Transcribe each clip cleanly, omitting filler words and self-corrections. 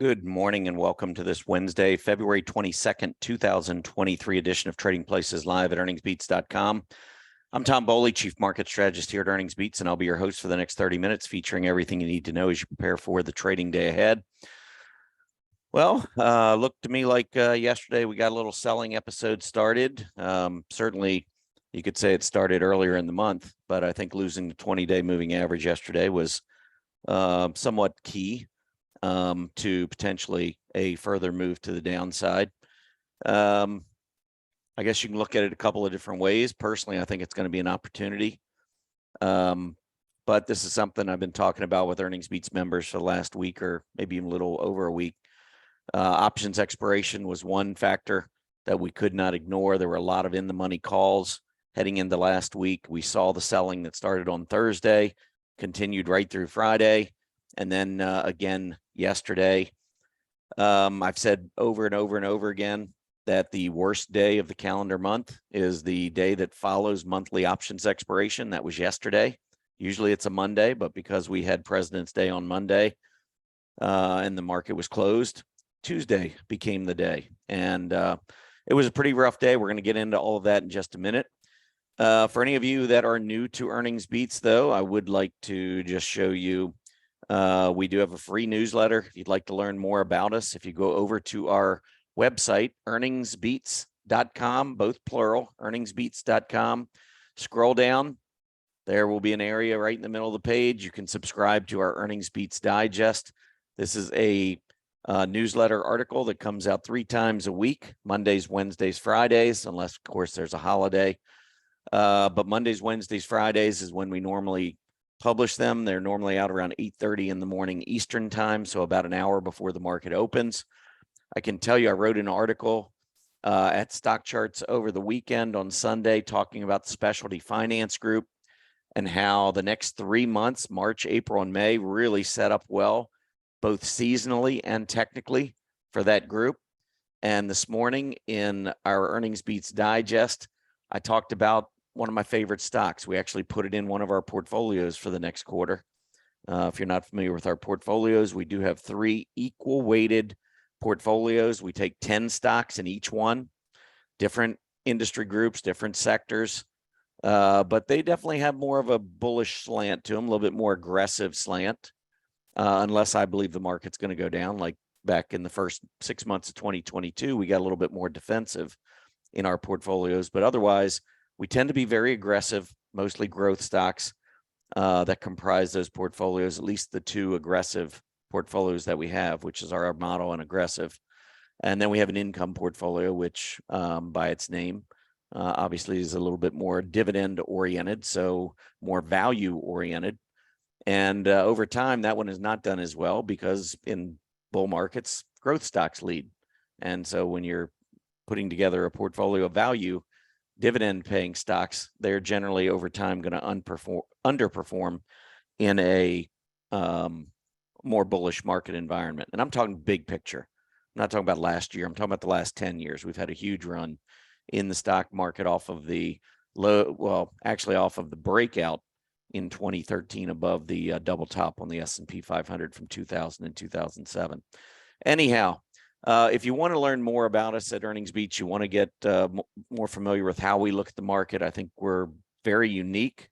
Good morning and welcome to this Wednesday, February 22nd, 2023 edition of Trading Places Live at earningsbeats.com. I'm Tom Bowley, Chief Market Strategist here at Earnings Beats, and I'll be your host for the next 30 minutes, featuring everything you need to know as you prepare for the trading day ahead. Well, looked to me like yesterday we got a little selling episode started. Certainly, you could say it started earlier in the month, but I think losing the 20-day moving average yesterday was somewhat key to potentially a further move to the downside. I guess you can look at it a couple of different ways. Personally, I think it's going to be an opportunity. But this is something I've been talking about with Earnings Beats members for the last week or maybe even a little over a week. Options expiration was one factor that we could not ignore. There were a lot of in-the-money calls heading into last week. We saw the selling that started on Thursday, continued right through Friday, and then again yesterday. I've said over and over and over again that the worst day of the calendar month is the day that follows monthly options expiration. That was yesterday. Usually it's a Monday, but because we had President's Day on Monday and the market was closed, Tuesday became the day. And it was a pretty rough day. We're going to get into all of that in just a minute. For any of you that are new to Earnings Beats, though, I would like to just show you we do have a free newsletter. If you'd like to learn more about us, if you go over to our website, earningsbeats.com, both plural, earningsbeats.com, scroll down. There will be an area right in the middle of the page. You can subscribe to our Earnings Beats Digest. This is a newsletter article that comes out 3 times a week, Mondays, Wednesdays, Fridays, unless, of course, there's a holiday. But Mondays, Wednesdays, Fridays is when we normally publish them. They're normally out around 8:30 in the morning Eastern time, so about an hour before the market opens. I can tell you I wrote an article at Stock Charts over the weekend on Sunday talking about the Specialty Finance Group and how the next 3 months, March, April, and May, really set up well, both seasonally and technically for that group. And this morning in our Earnings Beats Digest, I talked about one of my favorite stocks. We actually put it in one of our portfolios for the next quarter. If you're not familiar with our portfolios, we do have 3 equal weighted portfolios. We take 10 stocks in each one, different industry groups, different sectors, but they definitely have more of a bullish slant to them, a little bit more aggressive slant, unless I believe the market's going to go down. Like back in the first 6 months of 2022, we got a little bit more defensive in our portfolios, but otherwise, we tend to be very aggressive, mostly growth stocks that comprise those portfolios, at least the 2 aggressive portfolios that we have, which is our model and aggressive. And then we have an income portfolio, which by its name, obviously is a little bit more dividend oriented, so more value oriented. And over time, that one has not done as well because in bull markets, growth stocks lead. And so when you're putting together a portfolio of value, dividend paying stocks, they're generally over time going to underperform in a more bullish market environment. And I'm talking big picture. I'm not talking about last year. I'm talking about the last 10 years. We've had a huge run in the stock market off of the off of the breakout in 2013 above the double top on the S&P 500 from 2000 and 2007. Anyhow, if you want to learn more about us at Earnings Beats, you want to get more familiar with how we look at the market, I think we're very unique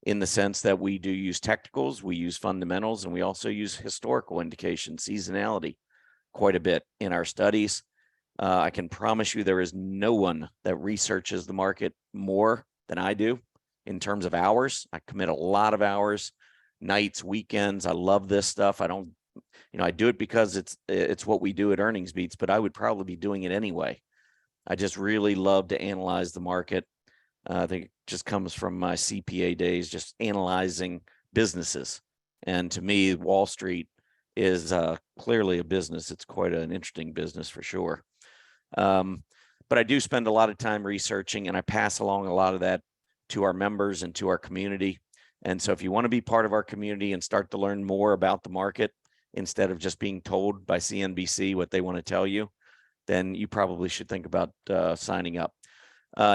in the sense that we do use technicals, we use fundamentals, and we also use historical indications, seasonality, quite a bit in our studies. I can promise you there is no one that researches the market more than I do in terms of hours. I commit a lot of hours, nights, weekends. I love this stuff. I do it because it's what we do at Earnings Beats, but I would probably be doing it anyway. I just really love to analyze the market. I think it just comes from my CPA days, just analyzing businesses. And to me, Wall Street is clearly a business. It's quite an interesting business for sure. But I do spend a lot of time researching, and I pass along a lot of that to our members and to our community. And so if you want to be part of our community and start to learn more about the market, instead of just being told by CNBC what they want to tell you, then you probably should think about signing up.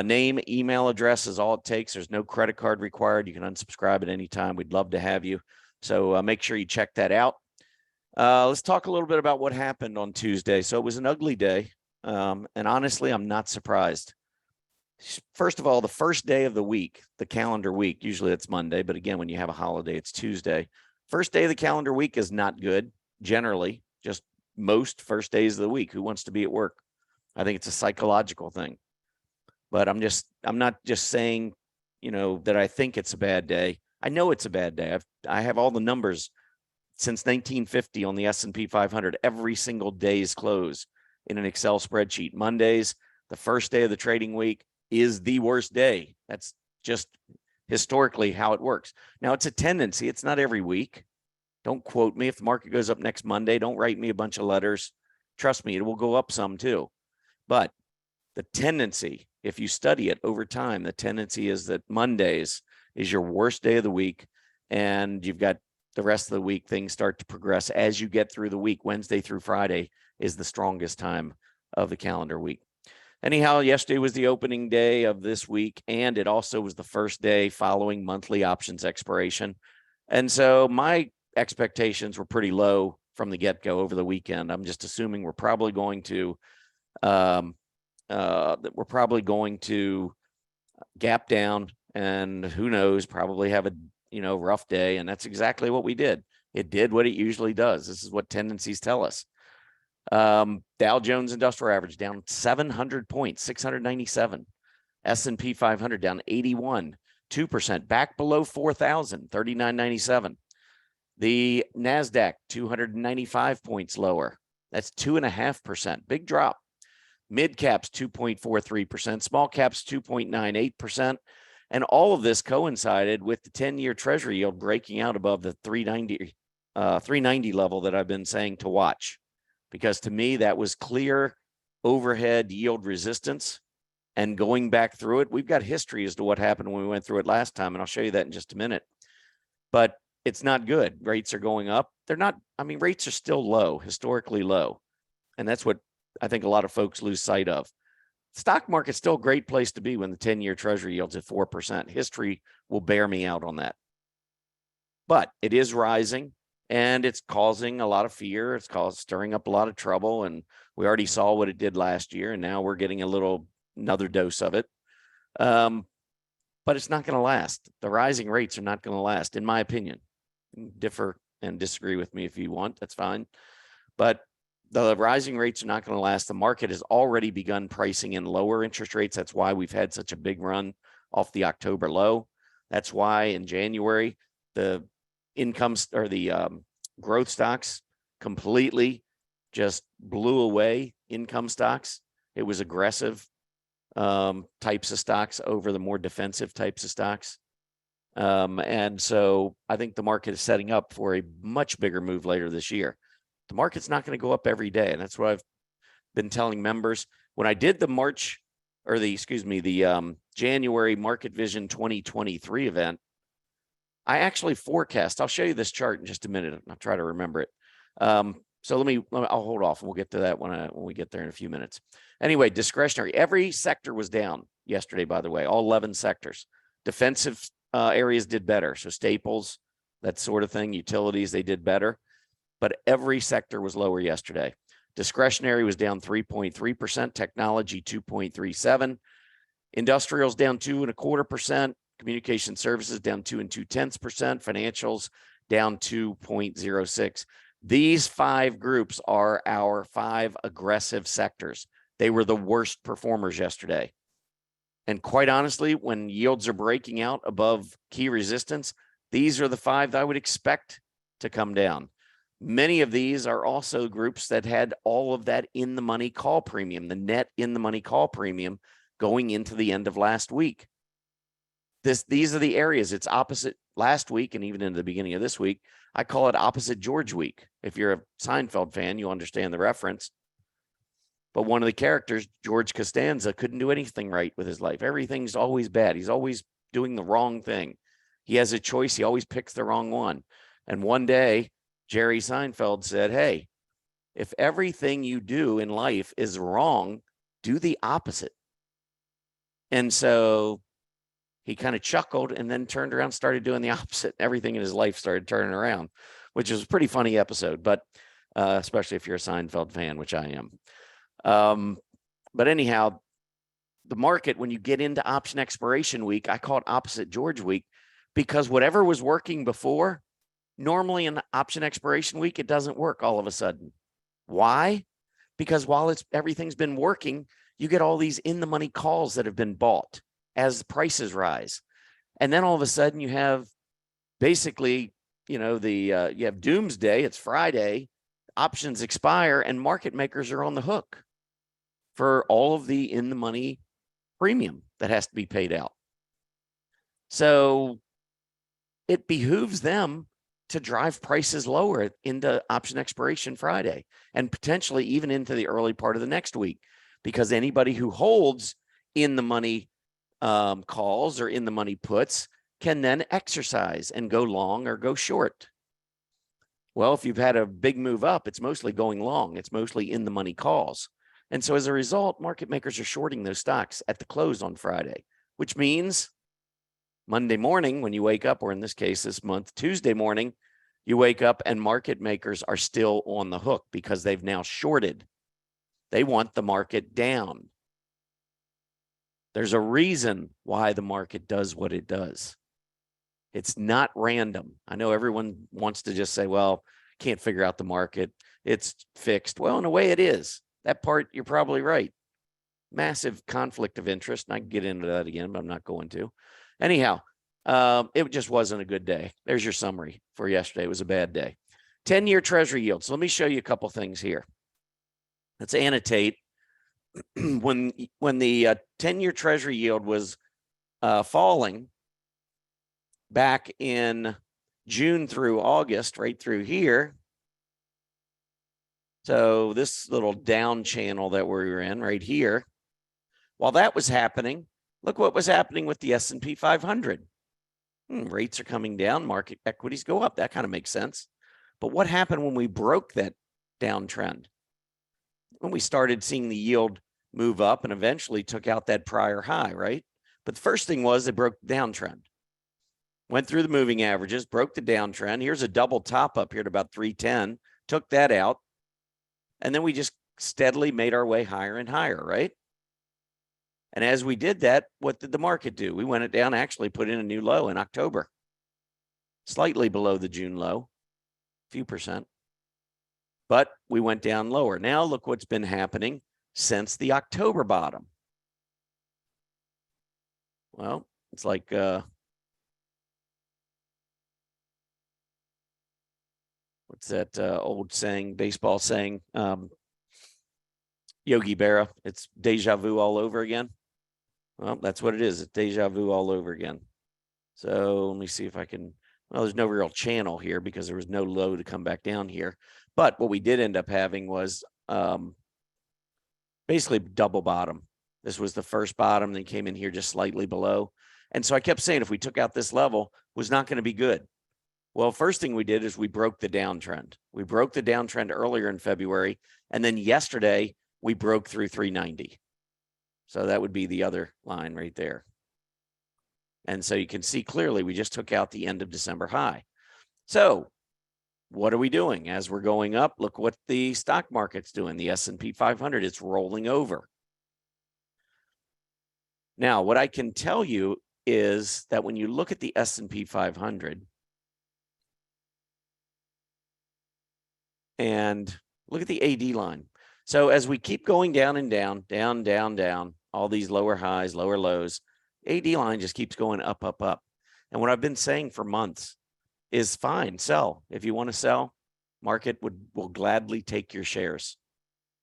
Name, email address is all it takes. There's no credit card required. You can unsubscribe at any time. We'd love to have you. So make sure you check that out. Let's talk a little bit about what happened on Tuesday. So it was an ugly day. And honestly, I'm not surprised. First of all, the first day of the week, the calendar week, usually it's Monday, but again, when you have a holiday, it's Tuesday. First day of the calendar week is not good, generally, just most first days of the week. Who wants to be at work? I think it's a psychological thing. But I'm not just saying, that I think it's a bad day. I know it's a bad day. I have all the numbers since 1950 on the S&P 500, every single day's close in an Excel spreadsheet. Mondays, the first day of the trading week, is the worst day. That's just historically how it works. Now, it's a tendency. It's not every week. Don't quote me. If the market goes up next Monday, don't write me a bunch of letters. Trust me, it will go up some too. But the tendency, if you study it over time, the tendency is that Mondays is your worst day of the week, and you've got the rest of the week, things start to progress as you get through the week. Wednesday through Friday is the strongest time of the calendar week. Anyhow, yesterday was the opening day of this week, and it also was the first day following monthly options expiration. And so my expectations were pretty low from the get-go over the weekend. I'm just assuming we're probably going to gap down, and who knows, probably have a rough day. And that's exactly what we did. It did what it usually does. This is what tendencies tell us. Dow Jones Industrial Average down 700 points, 697. S&P 500 down 81, 2%, back below 4,000, 39.97. The NASDAQ 295 points lower. That's 2.5%, big drop. Mid caps 2.43%, small caps 2.98%. And all of this coincided with the 10-year Treasury yield breaking out above the 390 level that I've been saying to watch, because to me that was clear overhead yield resistance. And going back through it, we've got history as to what happened when we went through it last time, and I'll show you that in just a minute. But it's not good. Rates are going up. They're not. I mean, rates are still low, historically low, and that's what I think a lot of folks lose sight of. Stock market's still a great place to be when the 10-year Treasury yields at 4%. History will bear me out on that. But it is rising, and it's causing a lot of fear. It's stirring up a lot of trouble, and we already saw what it did last year, and now we're getting another dose of it. But it's not going to last. The rising rates are not going to last, in my opinion. Differ and disagree with me if you want. That's fine. But the rising rates are not going to last. The market has already begun pricing in lower interest rates. That's why we've had such a big run off the October low. That's why in January, the growth stocks completely just blew away income stocks. It was aggressive types of stocks over the more defensive types of stocks. And so I think the market is setting up for a much bigger move later this year. The market's not going to go up every day. And that's what I've been telling members. When I did the January Market Vision 2023 event, I actually forecast. I'll show you this chart in just a minute. I'll try to remember it. So I'll hold off and we'll get to that when we get there in a few minutes. Anyway, discretionary. Every sector was down yesterday, by the way, all 11 sectors. Defensive areas did better. So staples, that sort of thing, utilities, they did better. But every sector was lower yesterday. Discretionary was down 3.3%, technology 2.37%, industrials down 2.25%, communication services down 2.2%, financials down 2.06%. These 5 groups are our 5 aggressive sectors. They were the worst performers yesterday. And quite honestly, when yields are breaking out above key resistance, these are the 5 that I would expect to come down. Many of these are also groups that had all of that in the money call premium, the net in the money call premium going into the end of last week. These are the areas. It's opposite last week and even into the beginning of this week. I call it opposite George week. If you're a Seinfeld fan, you'll understand the reference. But one of the characters, George Costanza, couldn't do anything right with his life. Everything's always bad. He's always doing the wrong thing. He has a choice. He always picks the wrong one. And one day, Jerry Seinfeld said, hey, if everything you do in life is wrong, do the opposite. And so he kind of chuckled and then turned around and started doing the opposite. Everything in his life started turning around. which is a pretty funny episode, but especially if you're a Seinfeld fan, which I am. But anyhow, the market, when you get into option expiration week, I call it opposite George week, because whatever was working before, normally in option expiration week, it doesn't work all of a sudden. Why? Because while everything's been working, you get all these in the money calls that have been bought as prices rise. And then all of a sudden you have basically, you have doomsday, it's Friday, options expire, and market makers are on the hook for all of the in the money premium that has to be paid out. So it behooves them to drive prices lower into option expiration Friday and potentially even into the early part of the next week, because anybody who holds in the money calls or in the money puts can then exercise and go long or go short. Well, if you've had a big move up, it's mostly going long. It's mostly in the money calls. And so as a result, market makers are shorting those stocks at the close on Friday, which means Monday morning, when you wake up, or in this case, this month, Tuesday morning, you wake up and market makers are still on the hook because they've now shorted. They want the market down. There's a reason why the market does what it does. It's not random. I know everyone wants to just say, well, can't figure out the market. It's fixed. Well, in a way it is. That part, you're probably right. Massive conflict of interest. And I can get into that again, but I'm not going to. Anyhow, it just wasn't a good day. There's your summary for yesterday. It was a bad day. 10-year Treasury yields. So let me show you a couple things here. Let's annotate. When the 10-year Treasury yield was falling back in June through August, right through here. So this little down channel that we were in right here, while that was happening, look what was happening with the S&P 500. Rates are coming down, market equities go up. That kind of makes sense. But what happened when we broke that downtrend? When we started seeing the yield move up and eventually took out that prior high, right? But the first thing was they broke the downtrend. Went through the moving averages, broke the downtrend. Here's a double top up here at about 310, took that out. And then we just steadily made our way higher and higher, right? And as we did that, what did the market do? We went it down, actually put in a new low in October, slightly below the June low, a few percent. But we went down lower. Now look what's been happening since the October bottom. Well, it's like what's that old saying, baseball saying, Yogi Berra, it's deja vu all over again. Well, that's what it is. It's deja vu all over again. So let me see if I can, well, there's no real channel here because there was no low to come back down here. But what we did end up having was basically double bottom. This was the first bottom, then came in here just slightly below. And so I kept saying if we took out this level, it was not going to be good. Well, first thing we did is we broke the downtrend. We broke the downtrend earlier in February. And then yesterday, we broke through 390. So that would be the other line right there. And so you can see clearly we just took out the end of December high. So what are we doing? As we're going up, look what the stock market's doing. The S&P 500, it's rolling over. Now, what I can tell you is that when you look at the S&P 500, and look at the AD line. So as we keep going down and down, down, down, down, all these lower highs, lower lows, AD line just keeps going up, up, up. And what I've been saying for months is fine, sell. If you want to sell, market will gladly take your shares.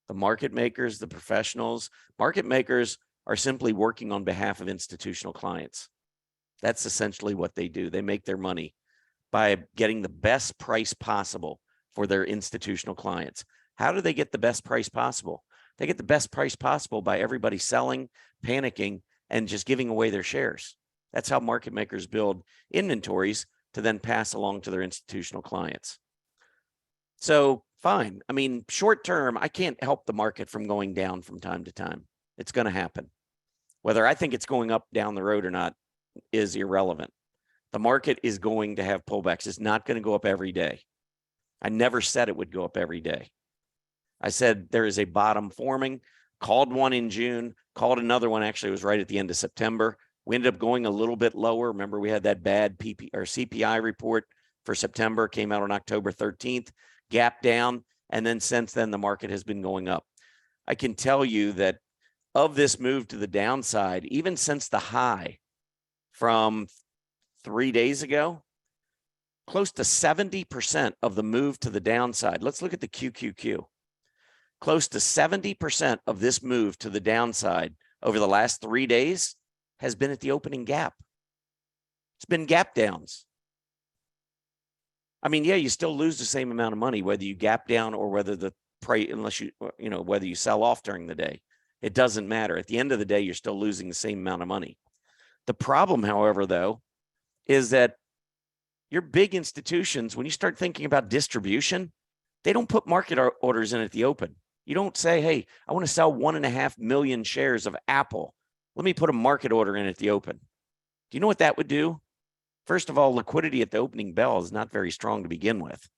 The market makers, the professionals, market makers are simply working on behalf of institutional clients. That's essentially what they do. They make their money by getting the best price possible for their institutional clients. How do they get the best price possible? They get the best price possible by everybody selling, panicking, and just giving away their shares. That's how market makers build inventories to then pass along to their institutional clients. So fine. I mean, short term, I can't help the market from going down from time to time. It's going to happen. Whether I think it's going up down the road or not is irrelevant. The market is going to have pullbacks. It's not going to go up every day. I never said it would go up every day. I said there is a bottom forming, called one in June, called another one. Actually, it was right at the end of September. We ended up going a little bit lower. Remember, we had that bad CPI report for September, came out on October 13th, gap down. And then since then, the market has been going up. I can tell you that of this move to the downside, even since the high from 3 days ago, close to 70% of the move to the downside. Let's look at the QQQ. Close to 70% of this move to the downside over the last 3 days has been at the opening gap. It's been gap downs. I mean, yeah, you still lose the same amount of money, whether you gap down or whether the price, unless whether you sell off during the day. It doesn't matter. At the end of the day, you're still losing the same amount of money. The problem, however, though, is that your big institutions, when you start thinking about distribution, they don't put market orders in at the open. You don't say, hey, I want to sell 1.5 million shares of Apple. Let me put a market order in at the open. Do you know what that would do? First of all, liquidity at the opening bell is not very strong to begin with.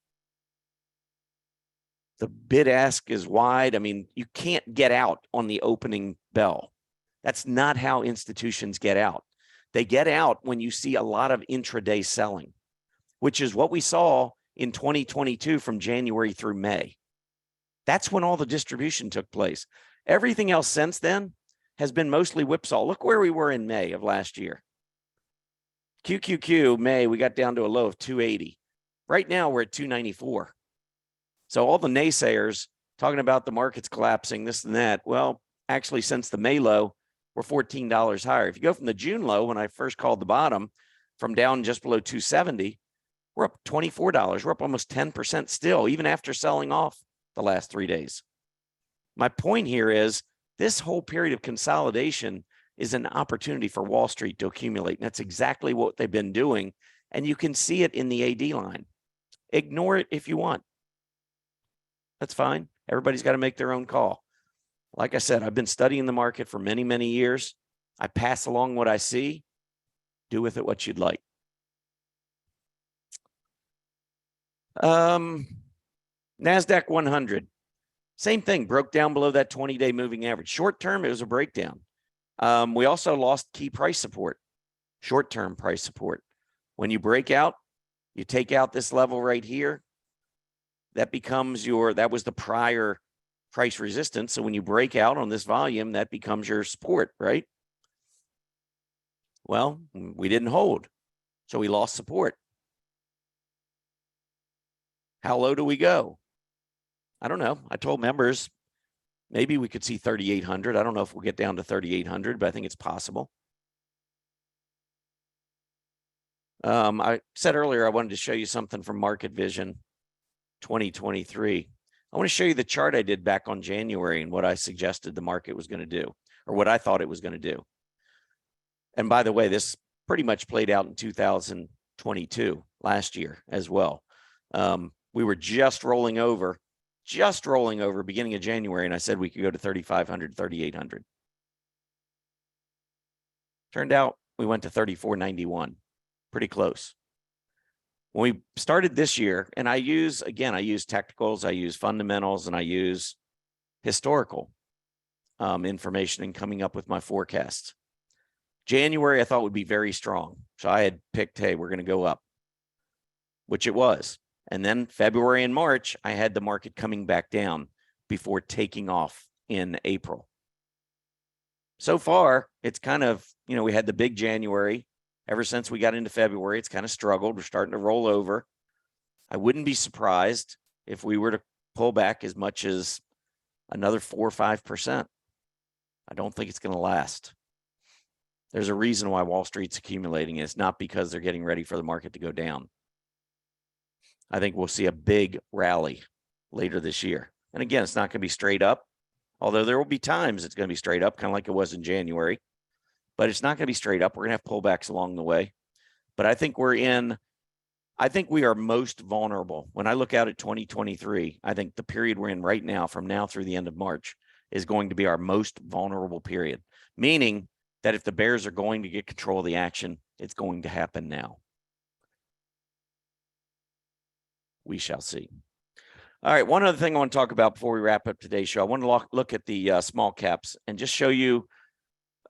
The bid ask is wide. I mean, you can't get out on the opening bell. That's not how institutions get out. They get out when you see a lot of intraday selling, which is what we saw in 2022 from January through May. That's when all the distribution took place. Everything else since then has been mostly whipsaw. Look where we were in May of last year. QQQ, May, we got down to a low of 280. Right now, we're at 294. So all the naysayers talking about the markets collapsing, this and that, well, actually, since the May low, we're $14 higher. If you go from the June low, when I first called the bottom, from down just below 270, we're up $24. We're up almost 10% still, even after selling off the last 3 days. My point here is this whole period of consolidation is an opportunity for Wall Street to accumulate. And that's exactly what they've been doing. And you can see it in the AD line. Ignore it if you want. That's fine. Everybody's got to make their own call. Like I said, I've been studying the market for many, many years. I pass along what I see. Do with it what you'd like. NASDAQ 100. Same thing, broke down below that 20-day moving average. Short term, it was a breakdown. We also lost key price support, short-term price support. When you break out, you take out this level right here. That becomes that was the prior price resistance. So when you break out on this volume, that becomes your support, right? Well, we didn't hold, so we lost support. How low do we go? I don't know. I told members maybe we could see 3,800. I don't know if we'll get down to 3,800, but I think it's possible. I said earlier I wanted to show you something from Market Vision 2023. I want to show you the chart I did back on January and what I suggested the market was going to do, or what I thought it was going to do. And by the way, this pretty much played out in 2022, last year as well. We were just rolling over beginning of January, and I said we could go to 3,500, 3,800. Turned out we went to 3,491, pretty close. When we started this year, and I use technicals, I use fundamentals, and I use historical information in coming up with my forecasts. January, I thought would be very strong. So I had picked, hey, we're going to go up, which it was. And then February and March, I had the market coming back down before taking off in April. So far, it's kind of, we had the big January. Ever since we got into February, it's kind of struggled. We're starting to roll over. I wouldn't be surprised if we were to pull back as much as another 4 or 5%. I don't think it's going to last. There's a reason why Wall Street's accumulating. It's not because they're getting ready for the market to go down. I think we'll see a big rally later this year. And again, it's not going to be straight up, although there will be times it's going to be straight up, kind of like it was in January. But it's not going to be straight up. We're going to have pullbacks along the way. But I think we are most vulnerable. When I look out at 2023, I think the period we're in right now, from now through the end of March, is going to be our most vulnerable period. Meaning that if the bears are going to get control of the action, it's going to happen now. We shall see. All right. One other thing I want to talk about before we wrap up today's show, I want to look at the small caps and just show you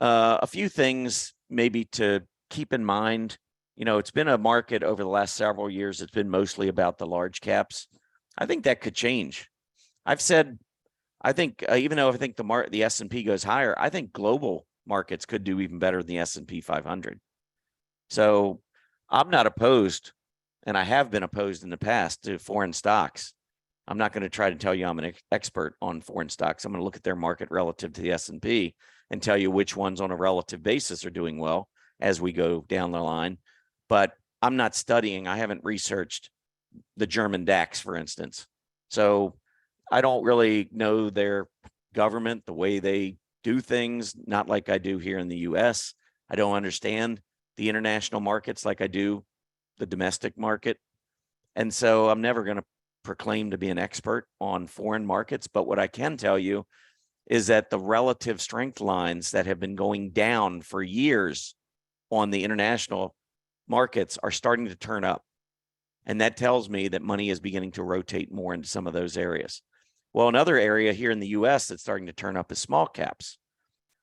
a few things maybe to keep in mind. You know, it's been a market over the last several years. It's been mostly about the large caps. I think that could change. I've said, I think even though I think the S&P goes higher, I think global markets could do even better than the S&P 500. So I'm not opposed, and I have been opposed in the past to foreign stocks. I'm not going to try to tell you I'm an expert on foreign stocks. I'm going to look at their market relative to the S&P and tell you which ones on a relative basis are doing well as we go down the line. But I'm not studying. I haven't researched the German DAX, for instance. So I don't really know their government, the way they do things, not like I do here in the US. I don't understand the international markets like I do the domestic market. And so I'm never going to proclaim to be an expert on foreign markets. But what I can tell you is that the relative strength lines that have been going down for years on the international markets are starting to turn up. And that tells me that money is beginning to rotate more into some of those areas. Well, another area here in the US that's starting to turn up is small caps.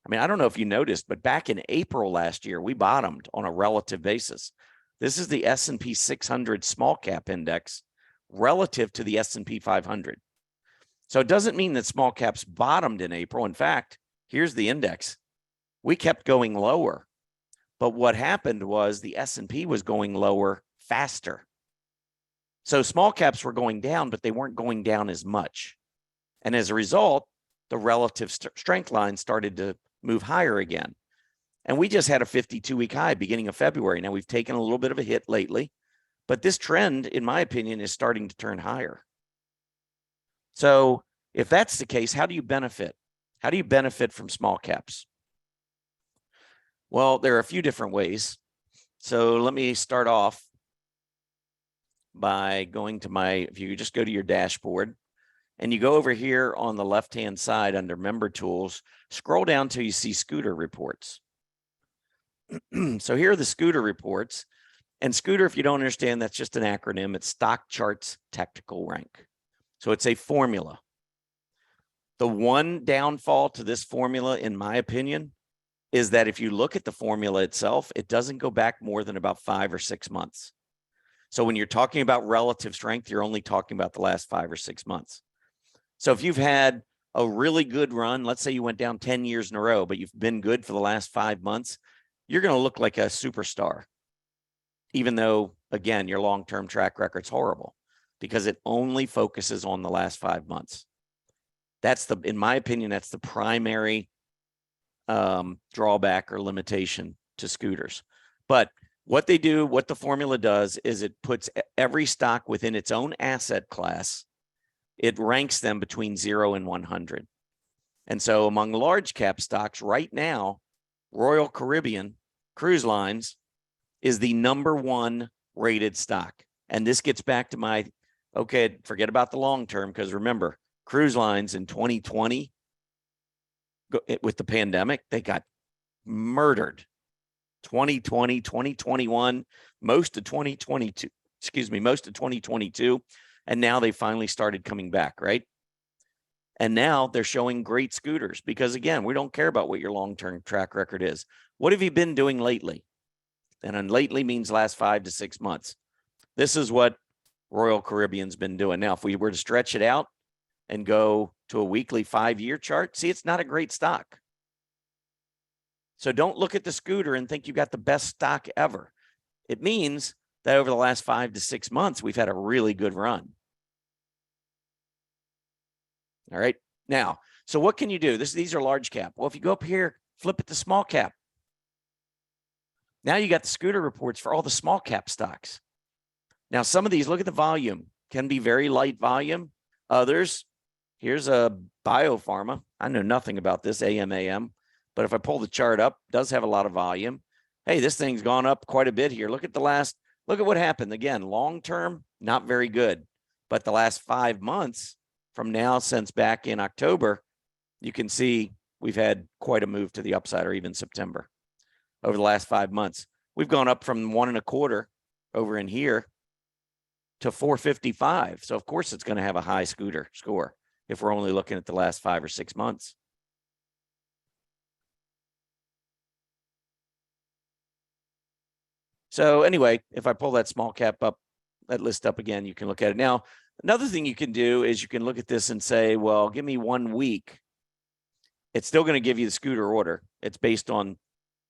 I mean, I don't know if you noticed, but back in April last year, we bottomed on a relative basis. This is the S&P 600 small cap index relative to the S&P 500. So it doesn't mean that small caps bottomed in April. In fact, here's the index. We kept going lower. But what happened was the S&P was going lower faster. So small caps were going down, but they weren't going down as much. And as a result, the relative strength line started to move higher again. And we just had a 52-week high beginning of February. Now we've taken a little bit of a hit lately, but this trend, in my opinion, is starting to turn higher. So if that's the case, how do you benefit? How do you benefit from small caps? Well, there are a few different ways. So let me start off by going to if you just go to your dashboard and you go over here on the left-hand side under member tools, scroll down till you see scooter reports. So here are the scooter reports. And scooter, if you don't understand, that's just an acronym. It's Stock Charts Technical Rank. So it's a formula. The one downfall to this formula, in my opinion, is that if you look at the formula itself, it doesn't go back more than about 5 or 6 months. So when you're talking about relative strength, you're only talking about the last 5 or 6 months. So if you've had a really good run, let's say you went down 10 years in a row, but you've been good for the last 5 months, you're going to look like a superstar. Even though, again, your long-term track record's horrible because it only focuses on the last 5 months. In my opinion, that's the primary drawback or limitation to scooters. But what the formula does is it puts every stock within its own asset class. It ranks them between 0 and 100. And so among large cap stocks right now, Royal Caribbean Cruise Lines is the #1 rated stock. And this gets back to okay, forget about the long term, because remember, cruise lines in 2020, with the pandemic, they got murdered. 2020, 2021, most of 2022, and now they finally started coming back, right? And now they're showing great scooters because, again, we don't care about what your long-term track record is. What have you been doing lately? And lately means last 5 to 6 months. This is what Royal Caribbean's been doing. Now, if we were to stretch it out and go to a weekly 5-year chart, see, it's not a great stock. So don't look at the scooter and think you got the best stock ever. It means that over the last 5 to 6 months, we've had a really good run. All right. Now, so what can you do? These are large cap. Well, if you go up here, flip it to small cap. Now you got the scooter reports for all the small cap stocks. Now, some of these, look at the volume, can be very light volume. Others, here's a biopharma. I know nothing about this, AMAM, but if I pull the chart up, it does have a lot of volume. Hey, this thing's gone up quite a bit here. Look at what happened. Again, long-term, not very good. But the last 5 months from now, since back in October, you can see we've had quite a move to the upside, or even September. Over the last 5 months, we've gone up from 1.25 over in here to 455. So of course it's going to have a high scooter score if we're only looking at the last 5 or 6 months. So anyway, if I pull that small cap up, that list up again, you can look at it. Now, another thing you can do is you can look at this and say, well, give me 1 week. It's still going to give you the scooter order. It's based on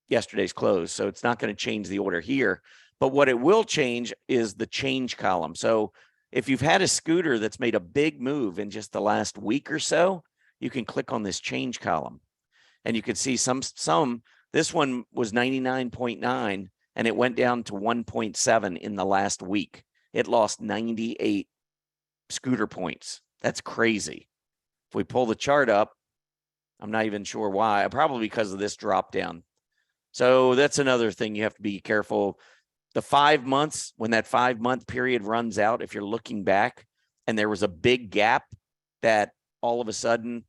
yesterday's close. So it's not going to change the order here. But what it will change is the change column. So if you've had a scooter that's made a big move in just the last week or so, you can click on this change column. And you can see some this one was 99.9 and it went down to 1.7 in the last week. It lost 98 scooter points. That's crazy. If we pull the chart up, I'm not even sure why. Probably because of this drop down. So that's another thing you have to be careful. The 5 months, when that 5-month period runs out, if you're looking back and there was a big gap that all of a sudden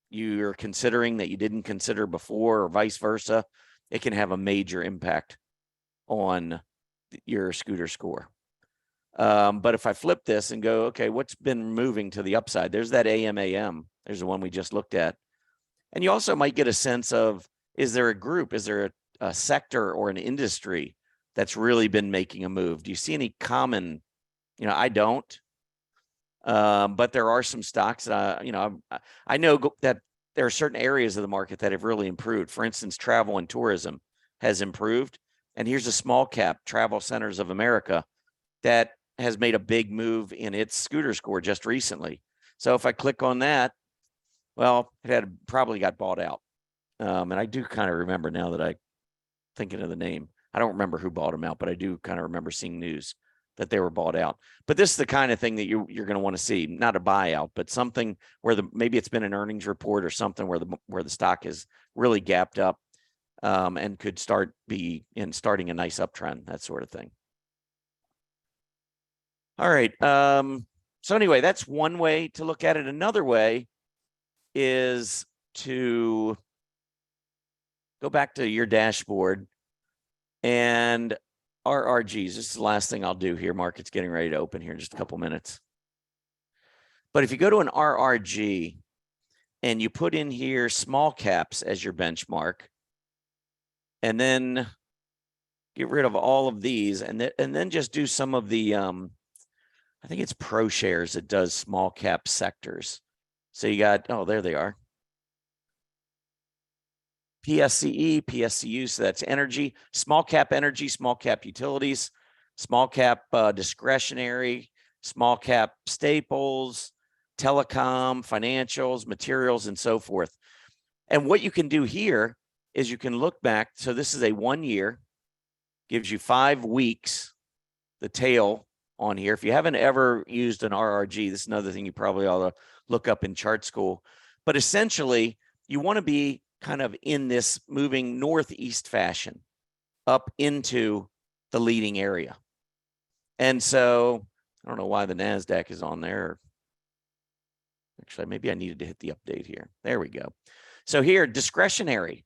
you're considering that you didn't consider before or vice versa, it can have a major impact on your scooter score. But if I flip this and go, okay, what's been moving to the upside? There's that AMAM. There's the one we just looked at. And you also might get a sense of, is there a group? Is there a sector or an industry that's really been making a move? Do you see any common, I don't, but there are some stocks that, I know that there are certain areas of the market that have really improved. For instance, travel and tourism has improved. And here's a small cap, Travel Centers of America, that has made a big move in its scooter score just recently. So if I click on that, well, it had probably got bought out. And I do kind of remember now that I'm thinking of the name. I don't remember who bought them out, but I do kind of remember seeing news that they were bought out. But this is the kind of thing that you're going to want to see, not a buyout, but something where maybe it's been an earnings report or something where the stock is really gapped up and could starting a nice uptrend, that sort of thing. All right. So anyway, that's one way to look at it. Another way is to go back to your dashboard and RRGs. This is the last thing I'll do here. Market's getting ready to open here in just a couple minutes. But if you go to an RRG and you put in here small caps as your benchmark, and then get rid of all of these, and then just do some of the, I think it's ProShares that does small cap sectors. So you got, oh, there they are. PSCE, PSCU, so that's energy, small cap energy, small cap utilities, small cap discretionary, small cap staples, telecom, financials, materials, and so forth. And what you can do here is you can look back. So this is a 1 year, gives you 5 weeks, the tail on here. If you haven't ever used an RRG, this is another thing you probably ought to look up in chart school. But essentially, you want to be kind of in this moving northeast fashion up into the leading area. And so I don't know why the NASDAQ is on there. Actually, maybe I needed to hit the update here. There we go. So here, discretionary.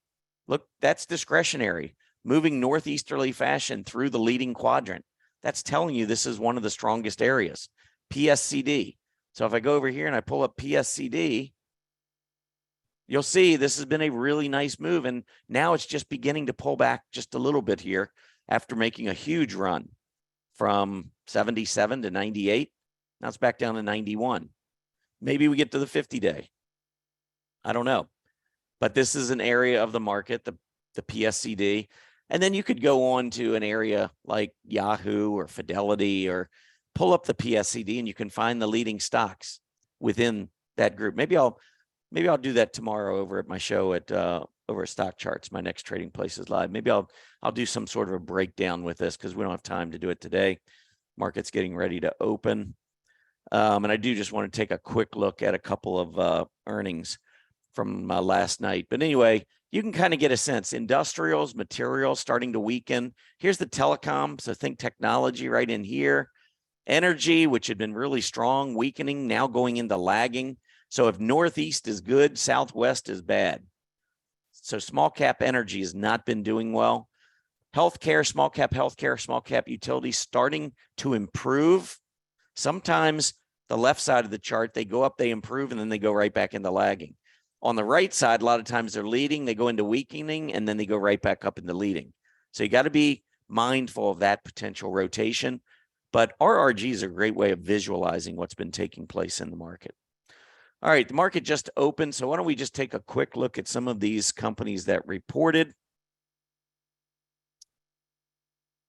Look, that's discretionary, moving northeasterly fashion through the leading quadrant. That's telling you this is one of the strongest areas. PSCD. So if I go over here and I pull up PSCD, you'll see this has been a really nice move. And now it's just beginning to pull back just a little bit here after making a huge run from 77 to 98. Now it's back down to 91. Maybe we get to the 50-day. I don't know. But this is an area of the market, the PSCD. And then you could go on to an area like Yahoo or Fidelity, or pull up the PSCD and you can find the leading stocks within that group. Maybe I'll do that tomorrow over at my show at over at Stock Charts, my next Trading Places Live. Maybe I'll do some sort of a breakdown with this because we don't have time to do it today. Market's getting ready to open. And I do just want to take a quick look at a couple of earnings from last night. But anyway, you can kind of get a sense. Industrials, materials starting to weaken. Here's the telecom. So think technology right in here. Energy, which had been really strong, weakening, now going into lagging. So if Northeast is good, Southwest is bad. So small cap energy has not been doing well. Healthcare, small cap utilities starting to improve. Sometimes the left side of the chart, they go up, they improve, and then they go right back into lagging. On the right side, a lot of times they're leading, they go into weakening, and then they go right back up into leading. So you got to be mindful of that potential rotation. But RRGs are a great way of visualizing what's been taking place in the market. All right, the market just opened. So why don't we just take a quick look at some of these companies that reported.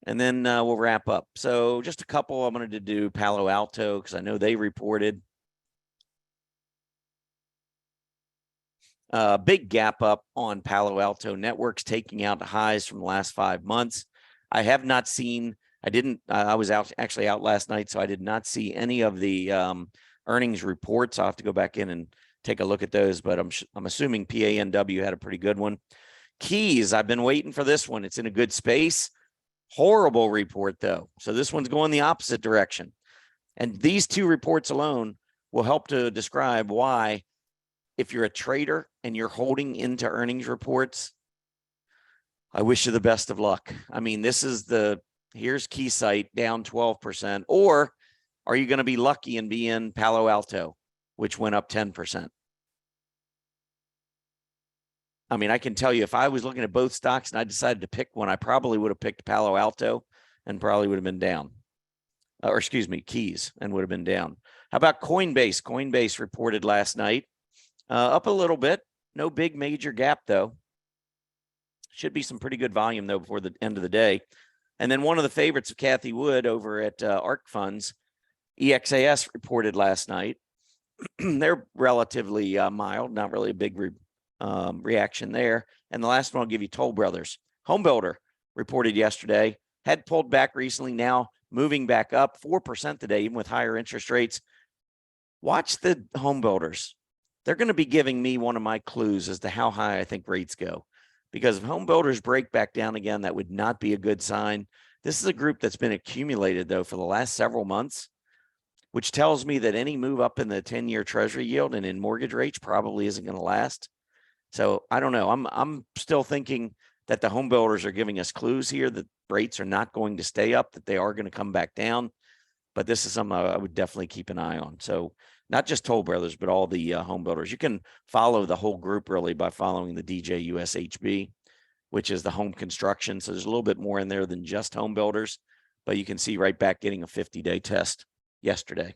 And then we'll wrap up. So just a couple. I'm going to do Palo Alto because I know they reported. Big gap up on Palo Alto Networks, taking out highs from the last 5 months. I have not seen, I was actually out last night, so I did not see any of the earnings reports. I'll have to go back in and take a look at those, but I'm assuming PANW had a pretty good one. Keys, I've been waiting for this one. It's in a good space. Horrible report, though. So this one's going the opposite direction. And these two reports alone will help to describe why, if you're a trader and you're holding into earnings reports, I wish you the best of luck. I mean, here's Keysight down 12%, or are you going to be lucky and be in Palo Alto, which went up 10%? I mean, I can tell you, if I was looking at both stocks and I decided to pick one, I probably would have picked Palo Alto and probably would have been down. Or excuse me, Keys, and would have been down. How about Coinbase? Coinbase reported last night. Up a little bit. No big major gap, though. Should be some pretty good volume, though, before the end of the day. And then one of the favorites of Kathy Wood over at ARK Funds, EXAS, reported last night. They're relatively mild, not really a big reaction there. And the last one I'll give you, Toll Brothers. Home Builder reported yesterday, had pulled back recently, now moving back up 4% today, even with higher interest rates. Watch the home builders. They're going to be giving me one of my clues as to how high I think rates go. Because if home builders break back down again, that would not be a good sign. This is a group that's been accumulated, though, for the last several months, which tells me that any move up in the 10-year Treasury yield and in mortgage rates probably isn't going to last. So I don't know. I'm still thinking that the home builders are giving us clues here that rates are not going to stay up, that they are going to come back down. But this is something I would definitely keep an eye on. So not just Toll Brothers, but all the home builders. You can follow the whole group really by following the DJUSHB, which is the home construction. So there's a little bit more in there than just home builders, but you can see right back getting a 50-day test yesterday.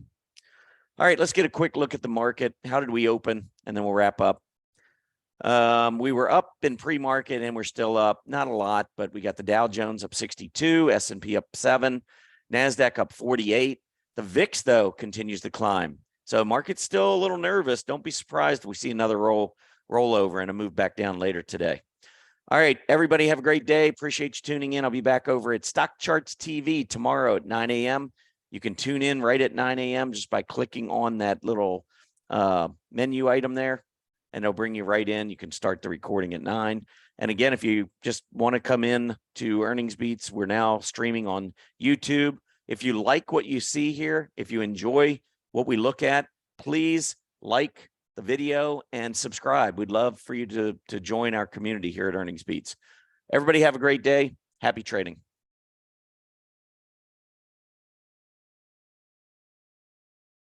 All right, let's get a quick look at the market. How did we open? And then we'll wrap up. We were up in pre-market and we're still up, not a lot, but we got the Dow Jones up 62, S&P up 7, NASDAQ up 48. The VIX, though, continues to climb. So market's still a little nervous. Don't be surprised if we see another rollover and a move back down later today. All right, everybody have a great day. Appreciate you tuning in. I'll be back over at Stock Charts TV tomorrow at 9 a.m. You can tune in right at 9 a.m. just by clicking on that little menu item there, and it'll bring you right in. You can start the recording at 9. And again, if you just want to come in to Earnings Beats, we're now streaming on YouTube. If you like what you see here, if you enjoy what we look at, please like the video and subscribe. We'd love for you to join our community here at Earnings Beats. Everybody have a great day. Happy trading.